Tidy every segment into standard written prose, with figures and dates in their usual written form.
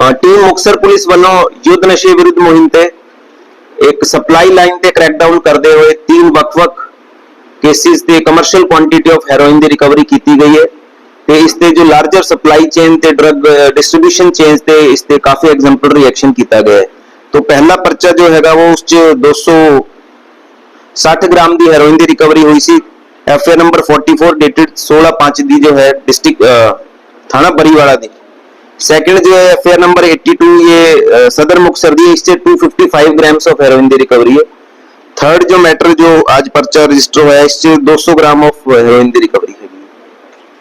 Team Muktsar police वालों युद्ध नशे विरुद्ध मुहिम ते एक सप्लाई लाइन ते क्रैकडाउन करते हुए 3 ਵੱਖ-ਵੱਖ केसिस ते कमर्शियल क्वांटिटी ऑफ हेरोइन की रिकवरी की गई है ते इसते जो लार्जर सप्लाई चेन ते ड्रग डिस्ट्रीब्यूशन चेन ते इसते काफी एग्जाम्पलरी एक्शन किया गया है। तो पहला पर्चा जो हैगा वो उस 260 ग्राम की हेरोइन की रिकवरी हुई सी। एफआईआर नंबर 44 डेटेड 16/5 दी जो है डिस्ट्रिक्ट थाना बरीवाला दी। सेकंड जो है एफआईआर नंबर 82 ये सदर मुक्तसर दी, इससे 255 ग्राम्स ऑफ हेरोइन की रिकवरी है। थर्ड जो मैटर जो आज पर्चा रजिस्टर हुआ है इससे 200 ग्राम ऑफ हेरोइन की रिकवरी है।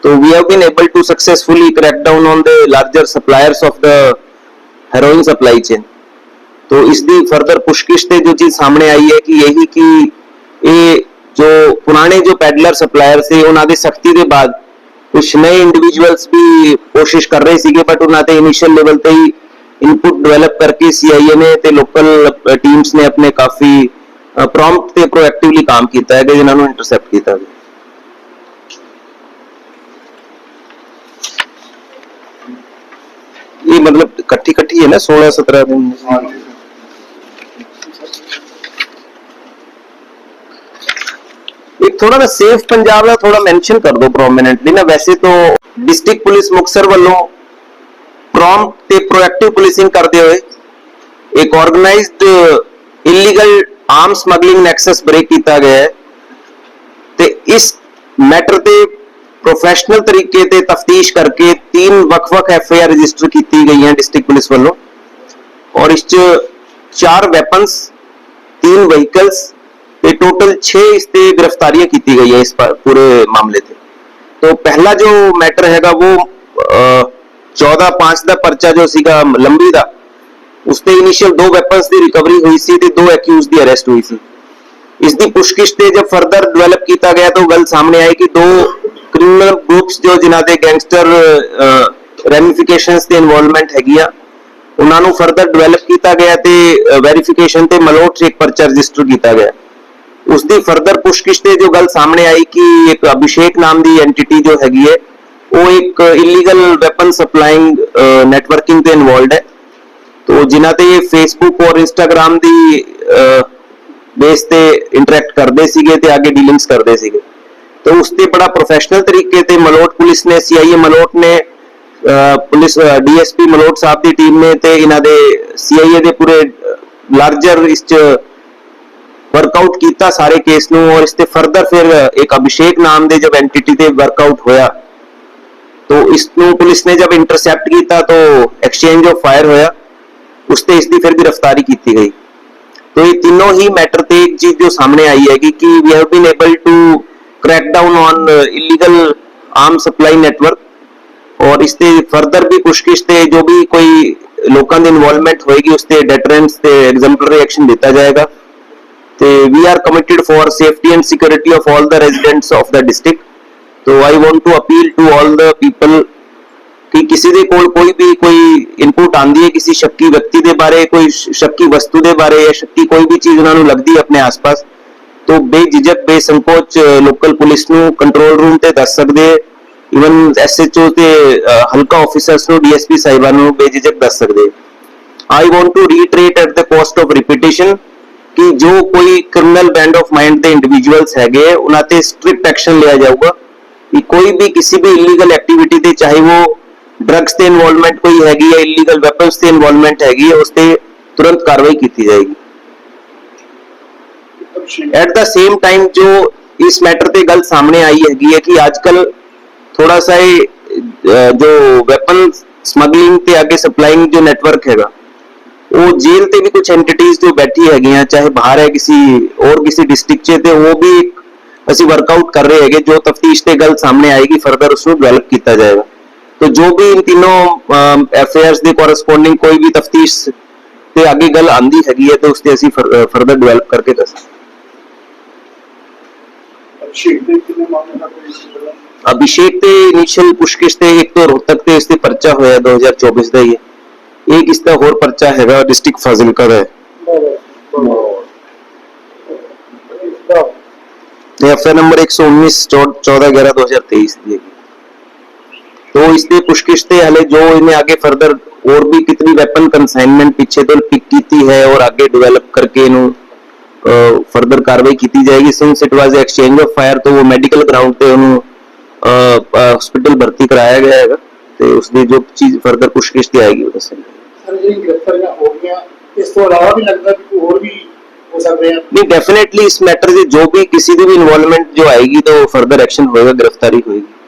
तो we have been able to successfully crack down on the larger suppliers of the heroin supply chain. तो इसकी फर्दर पुछगिछ से जो चीज सामने आई है कि यही कि ये जो पुराने जो पेडलर सप्लायर से उन्होंने सख्ती के बाद कुछ नए इंडिविजुअल्स भी कोशिश कर रहे थे, बट उन्होंने इनिशियल लेवल पे ही इनपुट डेवलप करके सीआईए ने ते लोकल टीम्स ने अपने काफी प्रॉम्प्ट ते प्रोएक्टिवली काम किया है कि जिन्होंने इंटरसेप्ट किया। ये मतलब कट्ठी कट्ठी है ना 16-17 दिन। एक थोड़ा ना सेफ पंजाब का थोड़ा मेंशन कर दो प्रोमिनेंटली ना। वैसे तो डिस्ट्रिक्ट पुलिस मुक्तसर वालों प्रॉम्प्ट ते प्रोएक्टिव पुलिसिंग करते हुए एक organized illegal arm smuggling nexus break किया गया है। ते इस मैटर ते प्रोफेशनल तरीके ते तफ्तीश करके 3 ਵੱਖ-ਵੱਖ एफआईआर रजिस्टर की गई हैं डिस्ट्रिक्ट पुलिस वालों, और इस 4 वेपन्स 3 व्हीकल्स ते टोटल 6 इसते गिरफ्तारियां की गई है इस पूरे मामले से। तो पहला जो मैटर हैगा वो 14/5 का पर्चा जो सीगा लंबी का उसते इनिशियल 2 वेपन्स की रिकवरी हुई सी ते 2 एक्यूज की अरेस्ट हुई सी। इसकी पुछगिछ से जब फर्दर डेवलप किया गया तो गल सामने आई कि 2 क्रिमिनल ग्रुप्स जो जिन्हां दे गैंगस्टर रेमिफिकेशंस ते इन्वॉल्वमेंट हैगी आ उन्होंने फर्दर डेवलप किया गया ते वेरीफिकेशन ते मलोट से एक पर्चा रजिस्टर किया गया। उसकी फर्दर पुछगिछ से जो गल सामने आई कि एक अभिषेक नाम की एंटिटी जो हैगी है वो एक इलीगल वेपन सप्लाइंग नेटवर्किंग ते इन्वॉल्व है। तो जिन्हां ते फेसबुक और इंस्टाग्राम की बेस ते इंटरैक्ट करते सीगे ते आगे डीलिंग्स करते सीगे। तो उससे बड़ा प्रोफेशनल तरीके ते मलोट पुलिस ने सीआईए मलोट ने पुलिस डीएसपी मलोट साहब की टीम ने ते इन्हां दे सीआईए दे पूरे लार्जर इस वर्कआउट किया सारे केस नूं, और इससे फर्दर फिर एक अभिषेक नाम दे जब एंटिटी ते वर्कआउट होया तो इसनूं पुलिस ने जब इंटरसेप्ट किया तो एक्सचेंज ऑफ फायर होया, उससे इसकी फिर गिरफ्तारी की गई। तो ये तीनों ही मैटर ते एक चीज जो सामने आई है कि we have been able to crack down on illegal arm supply network, और इससे फर्दर भी पुछगिछ ते जो भी कोई लोगों की इन्वॉल्वमेंट होएगी उससे डेटरेंस ते एग्जाम्पलरी एक्शन दिता जाएगा। तो we are committed for safety and security of all the residents of the district. तो I want to appeal to all the people कि किसी दे कोई भी कोई इनपुट आंदी है किसी शक्की व्यक्ति के बारे, कोई शक्की वस्तु के बारे या शक्की कोई भी चीज उन्होंने लगती है अपने आसपास, तो बेझिझक बेसंकोच लोकल पुलिस नूं कंट्रोल रूम ते दस सकते, इवन एसएचओ ते हल्का ऑफिसर्स नूं डीएसपी साहिबान नूं बेझिझक दस सकते। I want to reiterate at the cost of repetition कि जो कोई क्रिमिनल बैंड ऑफ माइंड के इंडिविजुअल्स है उन्होंने स्ट्रिक्ट एक्शन लिया जाऊगा कि कोई भी किसी भी इलीगल एक्टिविटी ते चाहे वो ड्रग्स से इन्वॉल्वमेंट कोई हैगी है, इलीगल वेपन्स से इन्वॉल्वमेंट हैगी है, उस पर तुरंत कार्रवाई की जाएगी। एट द सेम टाइम जो इस मैटर पे गल सामने आई है कि आजकल थोड़ा सा जो वेपन स्मगलिंग ते आगे सप्लाइंग जो नेटवर्क हैगा वो जेल ते भी कुछ एंटिटीज जो बैठी है चाहे बाहर है किसी डिस्ट्रिक्ट ते वो भी असी वर्कआउट कर रहे हैं। जो तफ्तीश ते गल सामने आएगी फर्दर उसको डेवलप किया जाएगा। तो जो भी इन तीनों एफआईआर्स के कॉरेस्पोंडिंग कोई भी तफ्तीश ते आगे गल आंदी हैगी है तो उससे असी फर्दर डेवलप करके दस। अभिषेक ते इनिशियल पुछगिछ ते एक तो रोहतक ते इसते पर्चा होया 2024 ਦਾ ਹੀ ਹੈ। एक इसका होर पर्चा हैगा डिस्ट्रिक्ट फाजिलका ਦਾ है। एफआईआर नंबर 119 14/11/2023 दी है। तो इसके पुछगिछ ते हले जो इन्हें आगे फर्दर और भी कितनी वैपन कंसाइनमेंट पीछे तो पिक की है और आगे डेवलप करके इन्हों फर्दर कार्रवाई की जाएगी। Since it was exchange of fire तो वो मैडिकल ग्राउंड ਤੇ ਉਹਨੂੰ ਹਸਪੀਟਲ ਭਰਤੀ ਕਰਾਇਆ ਗਿਆ ਹੈਗਾ ਤੇ ਉਸਦੀ ਜੋ ਚੀਜ਼ ਫਰਦਰ ਪੁੱਛਗਿੱਛ ਤੇ ਆਏਗੀ ਉਹ ਦੱਸਣਗੇ। ਸਰ ਜਿਹੜੀ ਗ੍ਰਿਫਤਾਰੀਆਂ ਹੋ ਗਈਆਂ ਇਸ ਤੋਂ ਇਲਾਵਾ ਵੀ ਲੱਗਦਾ ਕਿ ਹੋਰ ਵੀ ਹੋ ਸਕਦੇ हैं? नहीं डेफिनेटली इस मैटर से जो भी किसी की भी इन्वॉल्वमेंट जो आएगी तो फर्दर एक्शन होएगा, गिरफ्तारी होएगी।